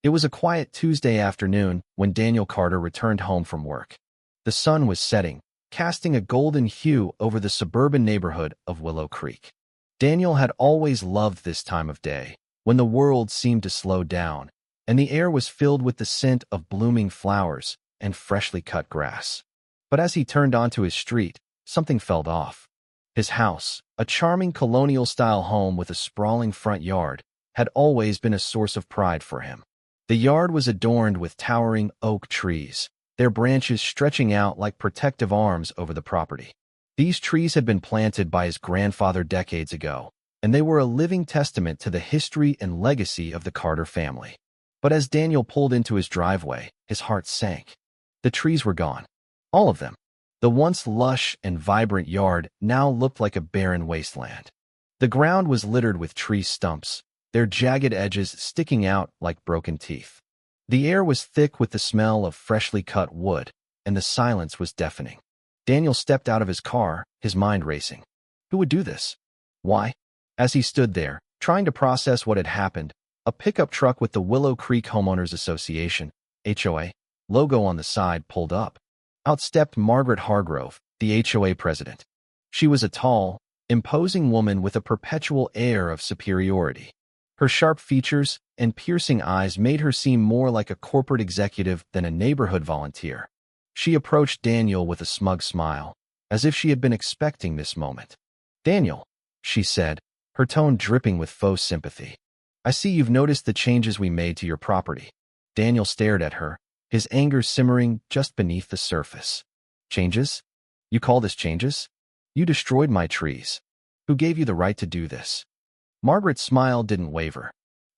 It was a quiet Tuesday afternoon when Daniel Carter returned home from work. The sun was setting, casting a golden hue over the suburban neighborhood of Willow Creek. Daniel had always loved this time of day, when the world seemed to slow down, and the air was filled with the scent of blooming flowers and freshly cut grass. But as he turned onto his street, something felt off. His house, a charming colonial-style home with a sprawling front yard, had always been a source of pride for him. The yard was adorned with towering oak trees, their branches stretching out like protective arms over the property. These trees had been planted by his grandfather decades ago, and they were a living testament to the history and legacy of the Carter family. But as Daniel pulled into his driveway, his heart sank. The trees were gone. All of them. The once lush and vibrant yard now looked like a barren wasteland. The ground was littered with tree stumps, their jagged edges sticking out like broken teeth. The air was thick with the smell of freshly cut wood, and the silence was deafening. Daniel stepped out of his car, his mind racing. Who would do this? Why? As he stood there, trying to process what had happened, a pickup truck with the Willow Creek Homeowners Association, HOA, logo on the side pulled up. Out stepped Margaret Hargrove, the HOA president. She was a tall, imposing woman with a perpetual air of superiority. Her sharp features and piercing eyes made her seem more like a corporate executive than a neighborhood volunteer. She approached Daniel with a smug smile, as if she had been expecting this moment. "Daniel," she said, her tone dripping with faux sympathy. "I see you've noticed the changes we made to your property." Daniel stared at her, his anger simmering just beneath the surface. "Changes? You call this changes? You destroyed my trees. Who gave you the right to do this?" Margaret's smile didn't waver.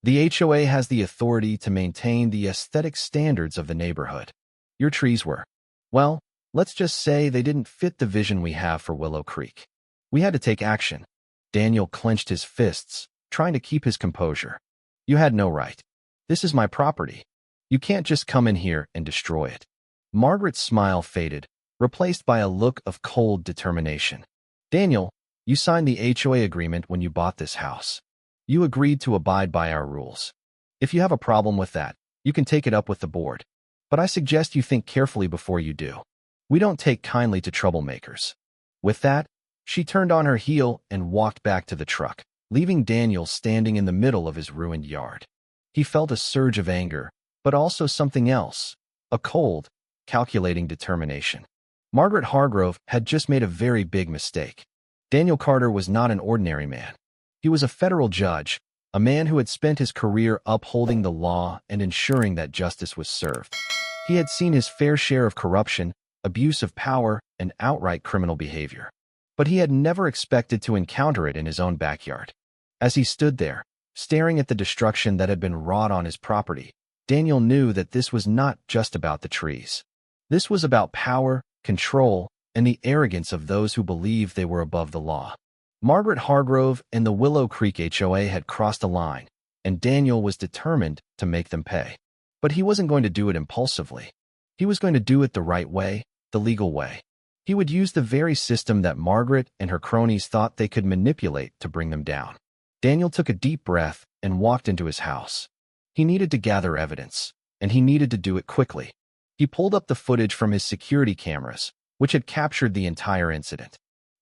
"The HOA has the authority to maintain the aesthetic standards of the neighborhood. Your trees were, well, let's just say they didn't fit the vision we have for Willow Creek. We had to take action." Daniel clenched his fists, trying to keep his composure. "You had no right. This is my property. You can't just come in here and destroy it." Margaret's smile faded, replaced by a look of cold determination. "Daniel, you signed the HOA agreement when you bought this house. You agreed to abide by our rules. If you have a problem with that, you can take it up with the board. But I suggest you think carefully before you do. We don't take kindly to troublemakers." With that, she turned on her heel and walked back to the truck, leaving Daniel standing in the middle of his ruined yard. He felt a surge of anger, but also something else, a cold, calculating determination. Margaret Hargrove had just made a very big mistake. Daniel Carter was not an ordinary man. He was a federal judge, a man who had spent his career upholding the law and ensuring that justice was served. He had seen his fair share of corruption, abuse of power, and outright criminal behavior. But he had never expected to encounter it in his own backyard. As he stood there, staring at the destruction that had been wrought on his property, Daniel knew that this was not just about the trees. This was about power, control, and the arrogance of those who believed they were above the law. Margaret Hargrove and the Willow Creek HOA had crossed a line, and Daniel was determined to make them pay. But he wasn't going to do it impulsively. He was going to do it the right way, the legal way. He would use the very system that Margaret and her cronies thought they could manipulate to bring them down. Daniel took a deep breath and walked into his house. He needed to gather evidence, and he needed to do it quickly. He pulled up the footage from his security cameras, which had captured the entire incident.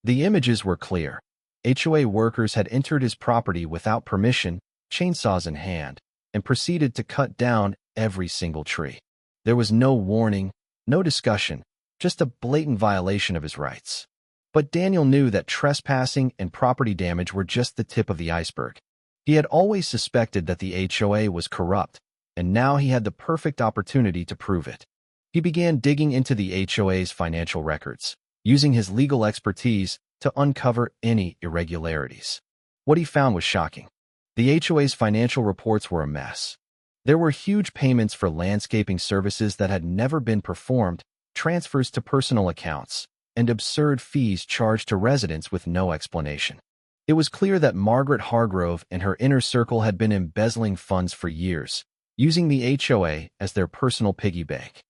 The images were clear. HOA workers had entered his property without permission, chainsaws in hand, and proceeded to cut down every single tree. There was no warning, no discussion, just a blatant violation of his rights. But Daniel knew that trespassing and property damage were just the tip of the iceberg. He had always suspected that the HOA was corrupt, and now he had the perfect opportunity to prove it. He began digging into the HOA's financial records, using his legal expertise to uncover any irregularities. What he found was shocking. The HOA's financial reports were a mess. There were huge payments for landscaping services that had never been performed, transfers to personal accounts, and absurd fees charged to residents with no explanation. It was clear that Margaret Hargrove and her inner circle had been embezzling funds for years, using the HOA as their personal piggy bank.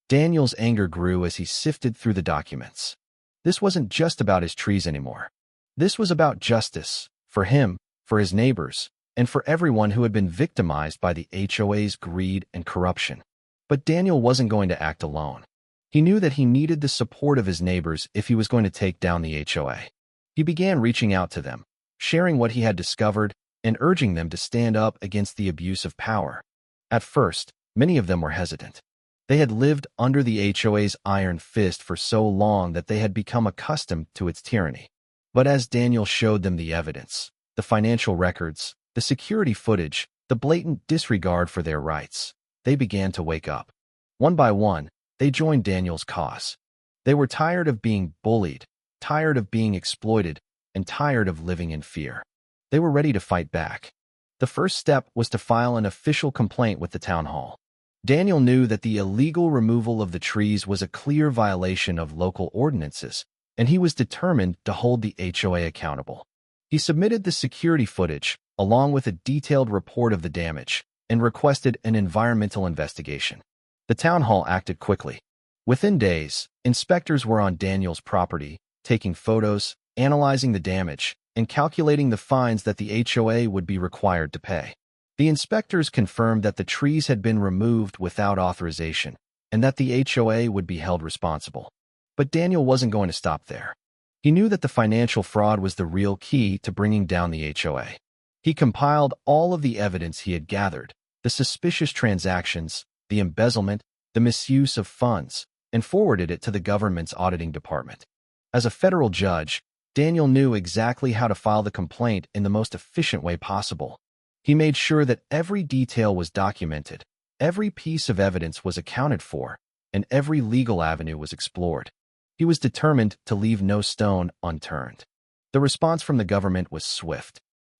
Daniel's anger grew as he sifted through the documents. This wasn't just about his trees anymore. This was about justice, for him, for his neighbors, and for everyone who had been victimized by the HOA's greed and corruption. But Daniel wasn't going to act alone. He knew that he needed the support of his neighbors if he was going to take down the HOA. He began reaching out to them, sharing what he had discovered, and urging them to stand up against the abuse of power. At first, many of them were hesitant. They had lived under the HOA's iron fist for so long that they had become accustomed to its tyranny. But as Daniel showed them the evidence, the financial records, the security footage, the blatant disregard for their rights, they began to wake up. One by one, they joined Daniel's cause. They were tired of being bullied, tired of being exploited, and tired of living in fear. They were ready to fight back. The first step was to file an official complaint with the town hall. Daniel knew that the illegal removal of the trees was a clear violation of local ordinances, and he was determined to hold the HOA accountable. He submitted the security footage, along with a detailed report of the damage, and requested an environmental investigation. The town hall acted quickly. Within days, inspectors were on Daniel's property, taking photos, analyzing the damage, and calculating the fines that the HOA would be required to pay. The inspectors confirmed that the trees had been removed without authorization, and that the HOA would be held responsible. But Daniel wasn't going to stop there. He knew that the financial fraud was the real key to bringing down the HOA. He compiled all of the evidence he had gathered, the suspicious transactions, the embezzlement, the misuse of funds, and forwarded it to the government's auditing department. As a federal judge, Daniel knew exactly how to file the complaint in the most efficient way possible. He made sure that every detail was documented, every piece of evidence was accounted for, and every legal avenue was explored. He was determined to leave no stone unturned. The response from the government was swift.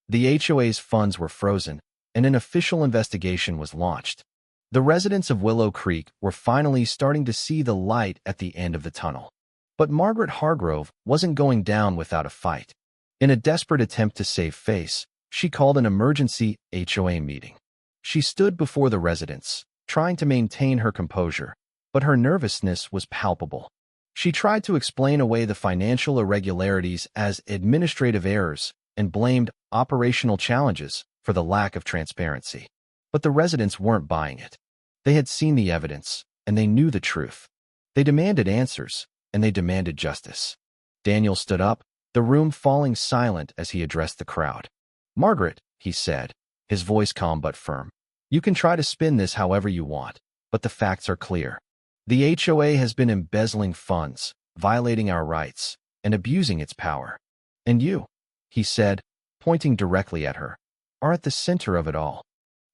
The HOA's funds were frozen, and an official investigation was launched. The residents of Willow Creek were finally starting to see the light at the end of the tunnel. But Margaret Hargrove wasn't going down without a fight. In a desperate attempt to save face, she called an emergency HOA meeting. She stood before the residents, trying to maintain her composure, but her nervousness was palpable. She tried to explain away the financial irregularities as administrative errors and blamed operational challenges for the lack of transparency. But the residents weren't buying it. They had seen the evidence, and they knew the truth. They demanded answers, and they demanded justice. Daniel stood up, the room falling silent as he addressed the crowd. "Margaret," he said, his voice calm but firm, "you can try to spin this however you want, but the facts are clear. The HOA has been embezzling funds, violating our rights, and abusing its power. And you," he said, pointing directly at her, "are at the center of it all."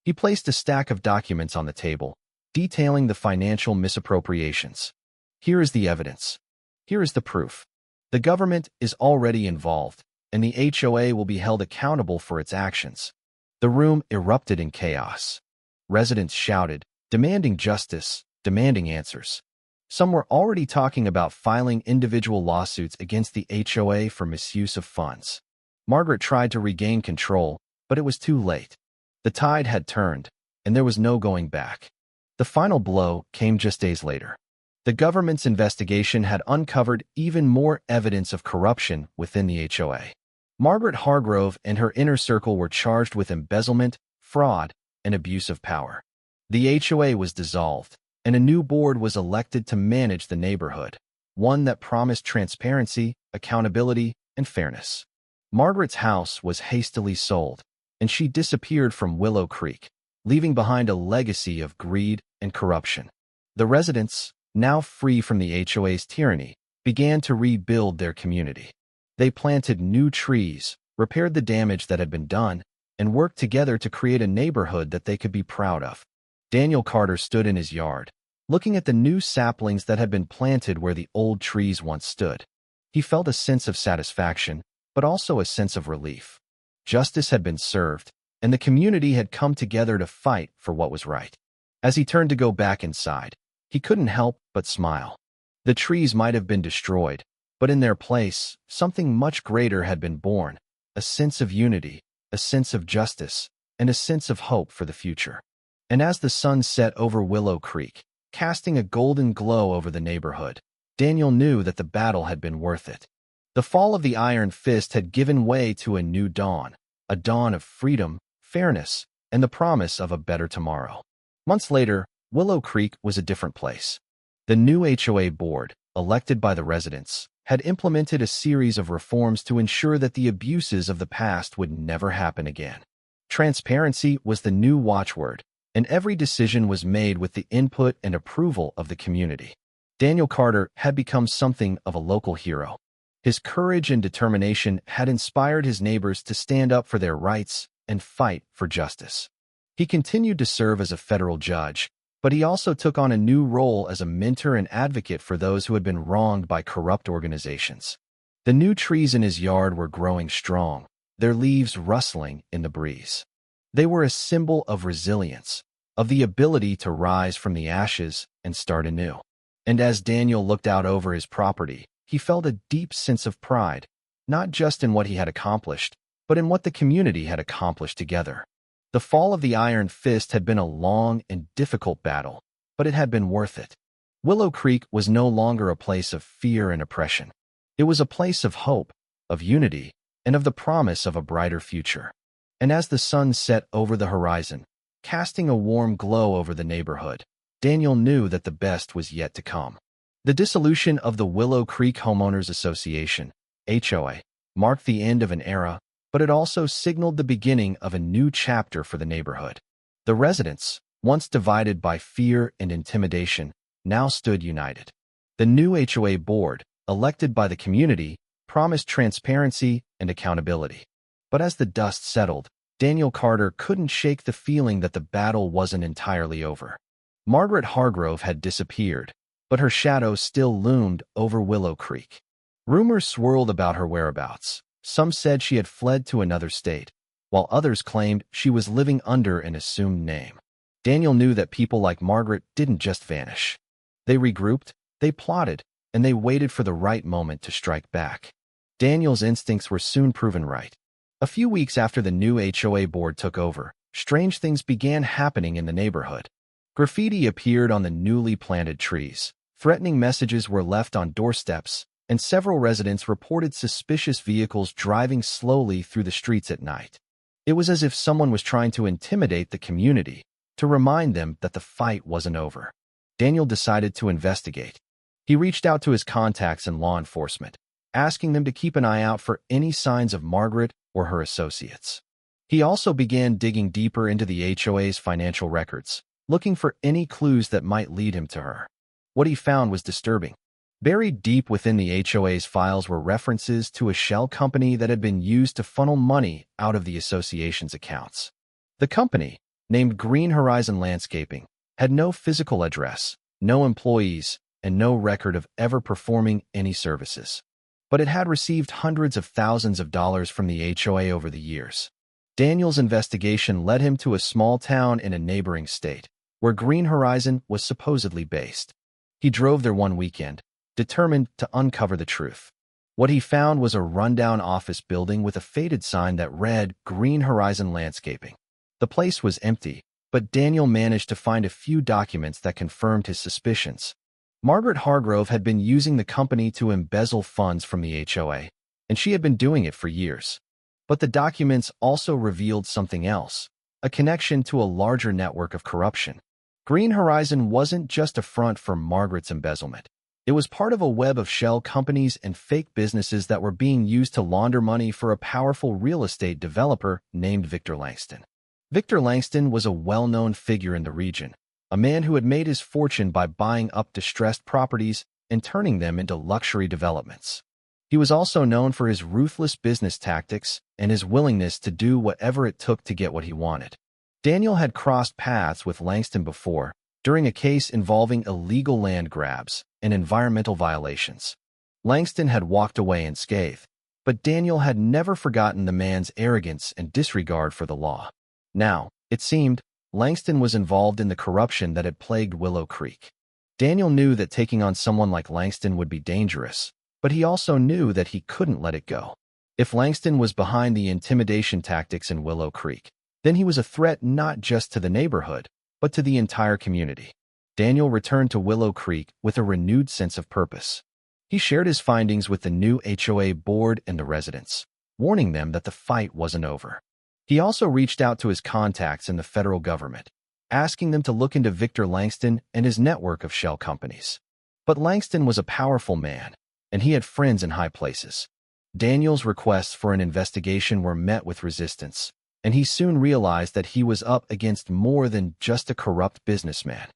He placed a stack of documents on the table, detailing the financial misappropriations. "Here is the evidence. Here is the proof. The government is already involved, and the HOA will be held accountable for its actions." The room erupted in chaos. Residents shouted, demanding justice, demanding answers. Some were already talking about filing individual lawsuits against the HOA for misuse of funds. Margaret tried to regain control, but it was too late. The tide had turned, and there was no going back. The final blow came just days later. The government's investigation had uncovered even more evidence of corruption within the HOA. Margaret Hargrove and her inner circle were charged with embezzlement, fraud, and abuse of power. The HOA was dissolved, and a new board was elected to manage the neighborhood, one that promised transparency, accountability, and fairness. Margaret's house was hastily sold, and she disappeared from Willow Creek, leaving behind a legacy of greed and corruption. The residents, now free from the HOA's tyranny, began to rebuild their community. They planted new trees, repaired the damage that had been done, and worked together to create a neighborhood that they could be proud of. Daniel Carter stood in his yard, looking at the new saplings that had been planted where the old trees once stood. He felt a sense of satisfaction, but also a sense of relief. Justice had been served, and the community had come together to fight for what was right. As he turned to go back inside, he couldn't help but smile. The trees might have been destroyed, but in their place, something much greater had been born, a sense of unity, a sense of justice, and a sense of hope for the future. And as the sun set over Willow Creek, casting a golden glow over the neighborhood, Daniel knew that the battle had been worth it. The fall of the Iron Fist had given way to a new dawn, a dawn of freedom, fairness, and the promise of a better tomorrow. Months later, Willow Creek was a different place. The new HOA board, elected by the residents, had implemented a series of reforms to ensure that the abuses of the past would never happen again. Transparency was the new watchword, and every decision was made with the input and approval of the community. Daniel Carter had become something of a local hero. His courage and determination had inspired his neighbors to stand up for their rights and fight for justice. He continued to serve as a federal judge, but he also took on a new role as a mentor and advocate for those who had been wronged by corrupt organizations. The new trees in his yard were growing strong, their leaves rustling in the breeze. They were a symbol of resilience, of the ability to rise from the ashes and start anew. And as Daniel looked out over his property, he felt a deep sense of pride, not just in what he had accomplished, but in what the community had accomplished together. The fall of the Iron Fist had been a long and difficult battle, but it had been worth it. Willow Creek was no longer a place of fear and oppression. It was a place of hope, of unity, and of the promise of a brighter future. And as the sun set over the horizon, casting a warm glow over the neighborhood, Daniel knew that the best was yet to come. The dissolution of the Willow Creek Homeowners Association, HOA, marked the end of an era, but it also signaled the beginning of a new chapter for the neighborhood. The residents, once divided by fear and intimidation, now stood united. The new HOA board, elected by the community, promised transparency and accountability. But as the dust settled, Daniel Carter couldn't shake the feeling that the battle wasn't entirely over. Margaret Hargrove had disappeared, but her shadow still loomed over Willow Creek. Rumors swirled about her whereabouts. Some said she had fled to another state, while others claimed she was living under an assumed name. Daniel knew that people like Margaret didn't just vanish. They regrouped, they plotted, and they waited for the right moment to strike back. Daniel's instincts were soon proven right. A few weeks after the new HOA board took over, strange things began happening in the neighborhood. Graffiti appeared on the newly planted trees, threatening messages were left on doorsteps, and several residents reported suspicious vehicles driving slowly through the streets at night. It was as if someone was trying to intimidate the community, to remind them that the fight wasn't over. Daniel decided to investigate. He reached out to his contacts in law enforcement, asking them to keep an eye out for any signs of Margaret or her associates. He also began digging deeper into the HOA's financial records, looking for any clues that might lead him to her. What he found was disturbing. Buried deep within the HOA's files were references to a shell company that had been used to funnel money out of the association's accounts. The company, named Green Horizon Landscaping, had no physical address, no employees, and no record of ever performing any services. But it had received hundreds of thousands of dollars from the HOA over the years. Daniel's investigation led him to a small town in a neighboring state, where Green Horizon was supposedly based. He drove there one weekend, determined to uncover the truth. What he found was a rundown office building with a faded sign that read Green Horizon Landscaping. The place was empty, but Daniel managed to find a few documents that confirmed his suspicions. Margaret Hargrove had been using the company to embezzle funds from the HOA, and she had been doing it for years. But the documents also revealed something else, a connection to a larger network of corruption. Green Horizon wasn't just a front for Margaret's embezzlement. It was part of a web of shell companies and fake businesses that were being used to launder money for a powerful real estate developer named Victor Langston. Victor Langston was a well-known figure in the region, a man who had made his fortune by buying up distressed properties and turning them into luxury developments. He was also known for his ruthless business tactics and his willingness to do whatever it took to get what he wanted. Daniel had crossed paths with Langston before, during a case involving illegal land grabs and environmental violations. Langston had walked away unscathed, but Daniel had never forgotten the man's arrogance and disregard for the law. Now, it seemed, Langston was involved in the corruption that had plagued Willow Creek. Daniel knew that taking on someone like Langston would be dangerous, but he also knew that he couldn't let it go. If Langston was behind the intimidation tactics in Willow Creek, then he was a threat not just to the neighborhood, but to the entire community. Daniel returned to Willow Creek with a renewed sense of purpose. He shared his findings with the new HOA board and the residents, warning them that the fight wasn't over. He also reached out to his contacts in the federal government, asking them to look into Victor Langston and his network of shell companies. But Langston was a powerful man, and he had friends in high places. Daniel's requests for an investigation were met with resistance, and he soon realized that he was up against more than just a corrupt businessman.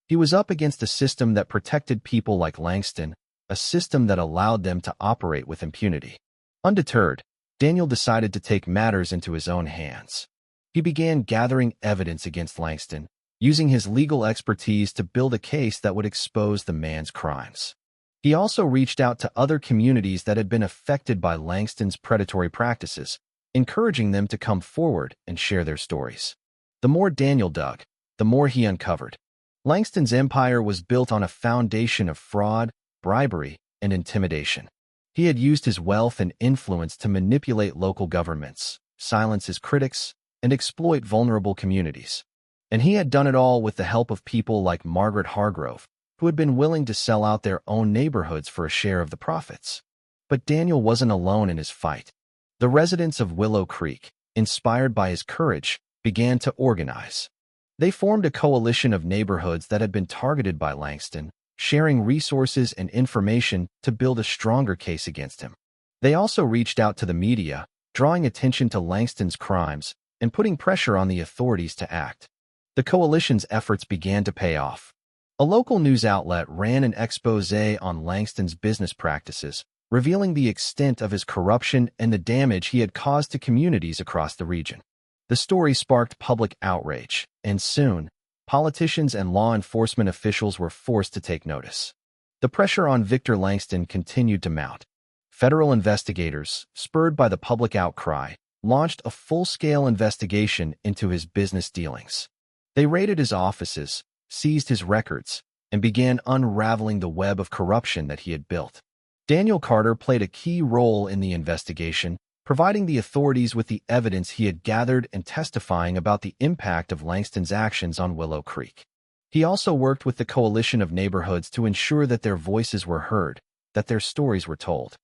He was up against a system that protected people like Langston, a system that allowed them to operate with impunity. Undeterred, Daniel decided to take matters into his own hands. He began gathering evidence against Langston, using his legal expertise to build a case that would expose the man's crimes. He also reached out to other communities that had been affected by Langston's predatory practices, encouraging them to come forward and share their stories. The more Daniel dug, the more he uncovered. Langston's empire was built on a foundation of fraud, bribery, and intimidation. He had used his wealth and influence to manipulate local governments, silence his critics, and exploit vulnerable communities. And he had done it all with the help of people like Margaret Hargrove, who had been willing to sell out their own neighborhoods for a share of the profits. But Daniel wasn't alone in his fight. The residents of Willow Creek, inspired by his courage, began to organize. They formed a coalition of neighborhoods that had been targeted by Langston, sharing resources and information to build a stronger case against him. They also reached out to the media, drawing attention to Langston's crimes and putting pressure on the authorities to act. The coalition's efforts began to pay off. A local news outlet ran an expose on Langston's business practices, revealing the extent of his corruption and the damage he had caused to communities across the region. The story sparked public outrage, and soon, politicians and law enforcement officials were forced to take notice. The pressure on Victor Langston continued to mount. Federal investigators, spurred by the public outcry, launched a full-scale investigation into his business dealings. They raided his offices, seized his records, and began unraveling the web of corruption that he had built. Daniel Carter played a key role in the investigation, providing the authorities with the evidence he had gathered and testifying about the impact of Langston's actions on Willow Creek. He also worked with the coalition of neighborhoods to ensure that their voices were heard, that their stories were told.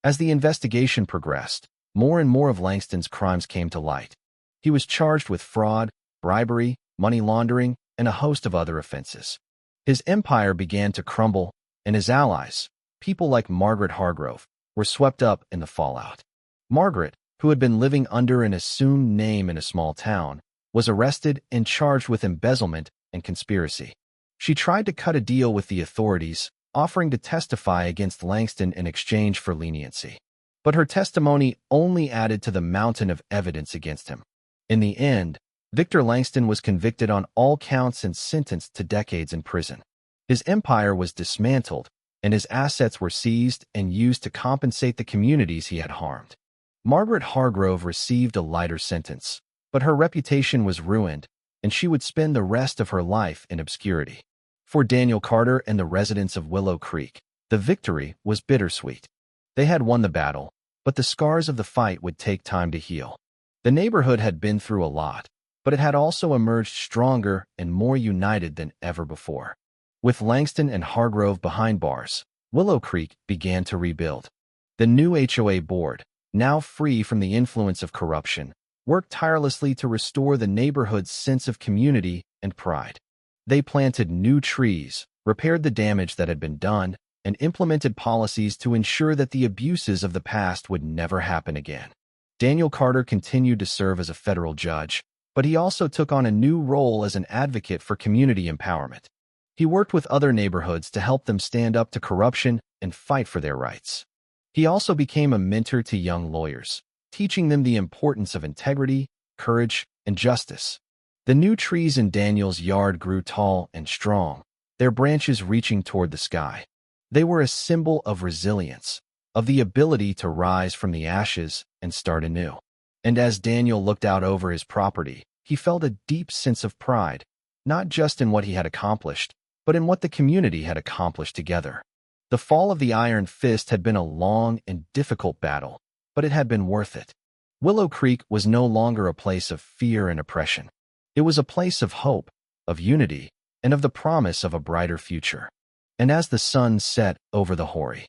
As the investigation progressed, more and more of Langston's crimes came to light. He was charged with fraud, bribery, money laundering, and a host of other offenses. His empire began to crumble, and his allies, people like Margaret Hargrove, were swept up in the fallout. Margaret, who had been living under an assumed name in a small town, was arrested and charged with embezzlement and conspiracy. She tried to cut a deal with the authorities, offering to testify against Langston in exchange for leniency. But her testimony only added to the mountain of evidence against him. In the end, Victor Langston was convicted on all counts and sentenced to decades in prison. His empire was dismantled, and his assets were seized and used to compensate the communities he had harmed. Margaret Hargrove received a lighter sentence, but her reputation was ruined, and she would spend the rest of her life in obscurity. For Daniel Carter and the residents of Willow Creek, the victory was bittersweet. They had won the battle, but the scars of the fight would take time to heal. The neighborhood had been through a lot, but it had also emerged stronger and more united than ever before. With Langston and Hargrove behind bars, Willow Creek began to rebuild. The new HOA board, now free from the influence of corruption, worked tirelessly to restore the neighborhood's sense of community and pride. They planted new trees, repaired the damage that had been done, and implemented policies to ensure that the abuses of the past would never happen again. Daniel Carter continued to serve as a federal judge, but he also took on a new role as an advocate for community empowerment. He worked with other neighborhoods to help them stand up to corruption and fight for their rights. He also became a mentor to young lawyers, teaching them the importance of integrity, courage, and justice. The new trees in Daniel's yard grew tall and strong, their branches reaching toward the sky. They were a symbol of resilience, of the ability to rise from the ashes and start anew. And as Daniel looked out over his property, he felt a deep sense of pride, not just in what he had accomplished, but in what the community had accomplished together. The fall of the Iron Fist had been a long and difficult battle, but it had been worth it. Willow Creek was no longer a place of fear and oppression. It was a place of hope, of unity, and of the promise of a brighter future. And as the sun set over the hoary,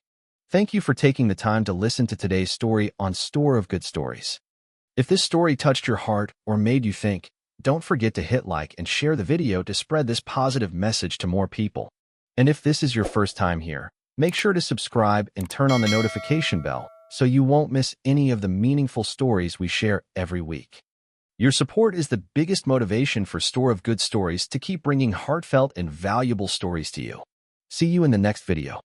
thank you for taking the time to listen to today's story on Store of Good Stories. If this story touched your heart or made you think, don't forget to hit like and share the video to spread this positive message to more people. And if this is your first time here, make sure to subscribe and turn on the notification bell so you won't miss any of the meaningful stories we share every week. Your support is the biggest motivation for Store of Good Stories to keep bringing heartfelt and valuable stories to you. See you in the next video.